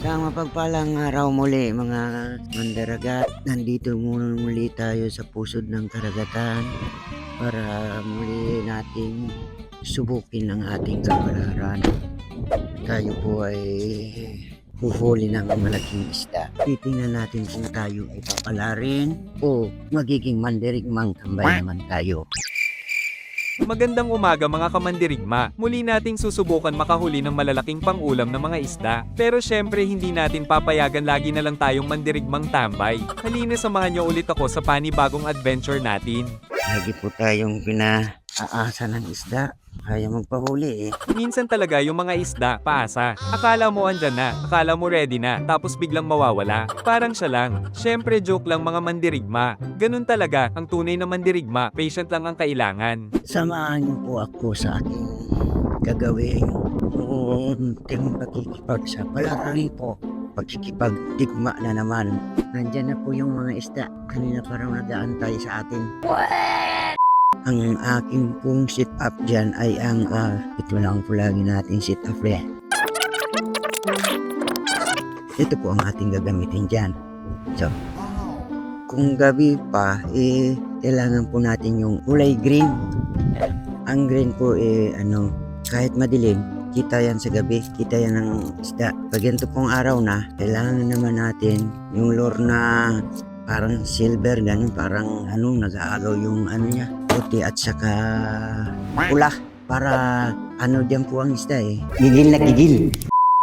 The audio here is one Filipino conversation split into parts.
Sa mapagpalang araw muli mga mandaragat, nandito muna muli tayo sa pusod ng karagatan para muli nating subukin ang ating kapalaran. Tayo po ay huhuli ng malaking isda. Titingnan natin kung tayo ay papalarin o magiging mandirigmang tambay naman tayo. Magandang umaga mga kamandirigma. Muli nating susubukan makahuli ng malalaking pangulam ng mga isda. Pero syempre hindi natin papayagan lagi na lang tayong mandirigmang tambay. Halina samahan niyo ulit ako sa panibagong adventure natin. Lagi po tayong pinaasa ng isda. Kaya magpahuli eh. Minsan talaga yung mga isda, paasa. Akala mo andyan na, akala mo ready na, tapos biglang mawawala. Parang siya lang. Syempre joke lang mga mandirigma. Ganun talaga, ang tunay na mandirigma, patient lang ang kailangan. Samahan niyo po ako sa aking gagawin. Unting pakikipagsapalaran po. Pagkikipagdigma na naman. Nandyan na po yung mga isda. Kanina parang nag-aantay sa atin. Ang aking pong sit-up dyan ay ang ito lang po lagi natin sit-up yan. Ito po ang ating gagamitin dyan. So, kung gabi pa, kailangan po natin yung kulay green. Ang green po kahit madilim, kita yan sa gabi, kita yan ng isda. Pag ganito pong araw na, kailangan naman natin yung lure na parang silver, ganun, parang nag-aagaw yung niya, puti at saka pula. Para dyan po ang isda eh. Gigil na gigil.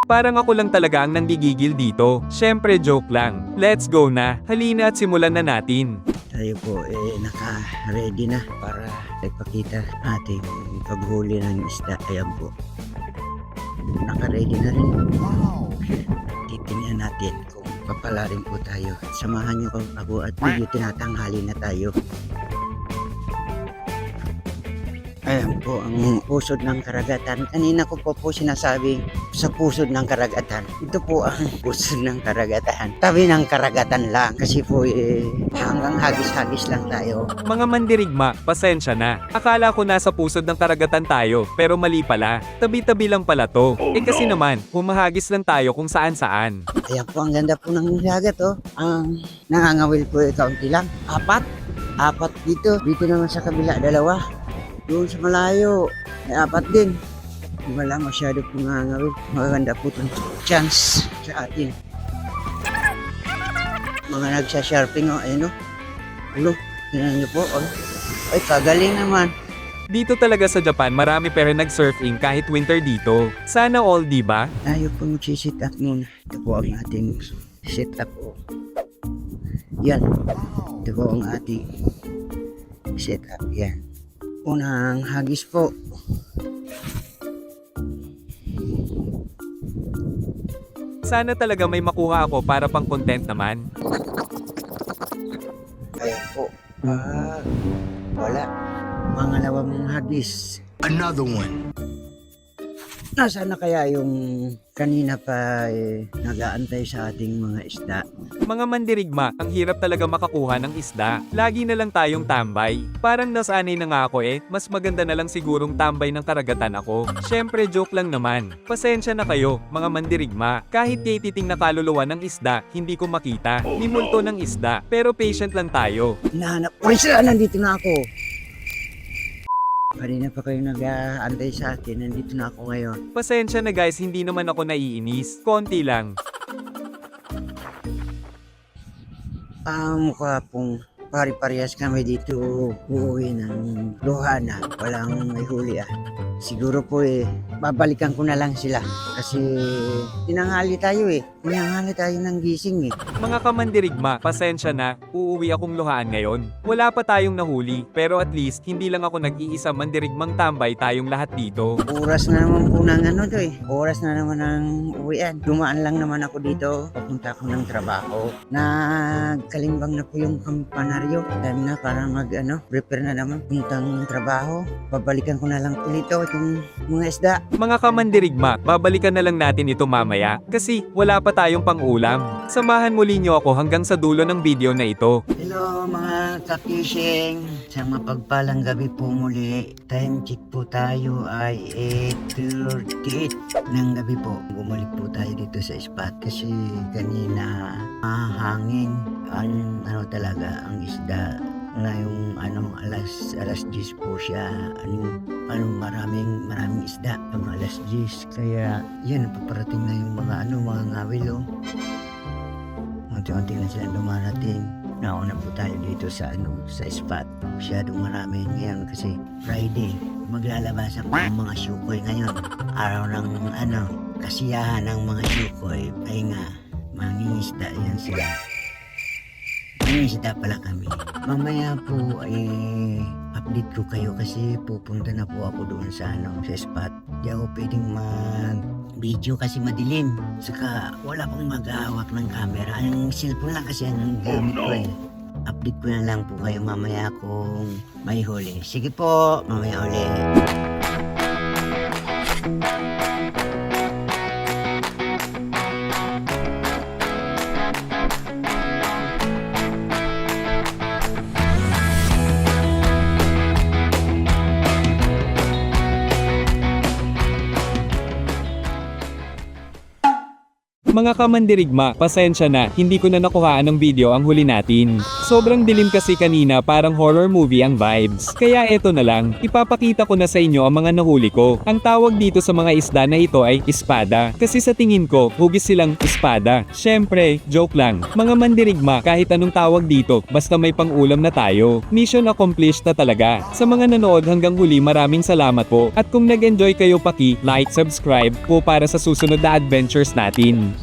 Parang ako lang talaga ang nanggigigil dito. Syempre joke lang. Let's go na. Halina at simulan na natin. Tayo po naka-ready na para ipakita ating paghuli ng isda. Ayan po. Naka-ready na rin. Titingnan natin kung papalarin po tayo. Samahan niyo ako at medyo tinatanghali na tayo. Ayan po ang pusod ng karagatan. Kanina ko po sinasabi sa pusod ng karagatan. Ito po ang pusod ng karagatan. Tabi ng karagatan lang. Kasi po hanggang hagis-hagis lang tayo. Mga mandirigma, pasensya na. Akala ko nasa pusod ng karagatan tayo, pero mali pala. Tabi-tabi lang pala to. Kasi naman, humahagis lang tayo kung saan-saan. Ayan po ang ganda po ng dagat oh. Ang nangangawil po kaunti lang. Apat dito. Dito naman sa kabila, 2. Doon sa malayo, may 4 din. Wala masyado pong nangangawil. Maganda po itong chance sa atin. Mga nagsasharping ayun o. Ulo, tingnan niyo po. Ay, kagaling naman. Dito talaga sa Japan, marami pero nag-surfing kahit winter dito. Sana all, di ba? Tayo po mag-sit up muna. Ito po ang ating sit up o. Yan. Ito po ang ating sit up. Yan. Unang hagis po. Sana talaga may makuha ako para pang content naman. Ayan po. Wala. Mangalawang hagis. Another one. Nasaan na kaya yung kanina pa nag-aantay sa ating mga isda? Mga mandirigma, ang hirap talaga makakuha ng isda. Lagi na lang tayong tambay. Parang nasanay na nga ako mas maganda na lang sigurong tambay ng karagatan ako. Syempre joke lang naman. Pasensya na kayo, mga mandirigma. Kahit titing na kaluluwa ng isda, hindi ko makita. Ni multo ng isda, pero patient lang tayo. Hinahanap ko rin sila. Nandito na ako. Kanina pa kayo nag-aantay sa akin. Nandito na ako ngayon. Pasensya na guys, hindi naman ako naiinis. Konti lang. Mukha pong pari-parehas kami dito uuwi ng Lohana. Walang may huli Siguro po babalikan ko na lang sila. Kasi tinanghali tayo Tinanghali tayo ng gising Mga kamandirigma, pasensya na, uuwi akong luhaan ngayon. Wala pa tayong nahuli, pero at least hindi lang ako nag-iisa mandirigmang tambay tayong lahat dito. Oras na naman po ng Oras na naman ng uwian. Dumaan lang naman ako dito. Papunta ako ng trabaho. Nagkalimbang na po yung kampanaryo. Time na para prepare na naman puntang trabaho. Babalikan ko na lang ulit itong mga isda. Mga kamandirigma, babalikan na lang natin ito mamaya kasi wala pa tayong pang-ulam. Samahan muli niyo ako hanggang sa dulo ng video na ito. Hello mga ka-fishing! Sa mapagpalang gabi po muli, time check po tayo ay 8:38 ng gabi po. Bumalik po tayo dito sa spot kasi kanina hangin ang talaga ang isda. Ngayong alas 10 po siya, maraming isda ang alas 10. Kaya yan, paparating na yung mga ngawil. Unti-unti na sila dumarating. Nauna po tayo dito sa spot. Masyadong marami ngayon kasi Friday. Maglalabas ako ng mga syukoy ngayon. Araw ng kasiyahan ng mga syukoy. Ay nga, mangingisda yan sila. Mangingisda pala kami. Mamaya po update ko kayo kasi pupunta na po ako doon sa spot. Di ako pwedeng mag-video kasi madilim. Saka wala pong maghahawak ng camera. Ang cellphone lang kasi ang gamit ko Update ko na lang po kayo mamaya kung may huli. Sige po, mamaya uli. Mga kamandirigma, pasensya na, hindi ko na nakuhaan ng video ang huli natin. Sobrang dilim kasi kanina, parang horror movie ang vibes. Kaya eto na lang, ipapakita ko na sa inyo ang mga nahuli ko. Ang tawag dito sa mga isda na ito ay espada. Kasi sa tingin ko, hugis silang espada. Syempre, joke lang. Mga mandirigma, kahit anong tawag dito, basta may pang-ulam na tayo. Mission accomplished na talaga. Sa mga nanood hanggang huli, maraming salamat po. At kung nag-enjoy kayo, like, subscribe po para sa susunod na adventures natin.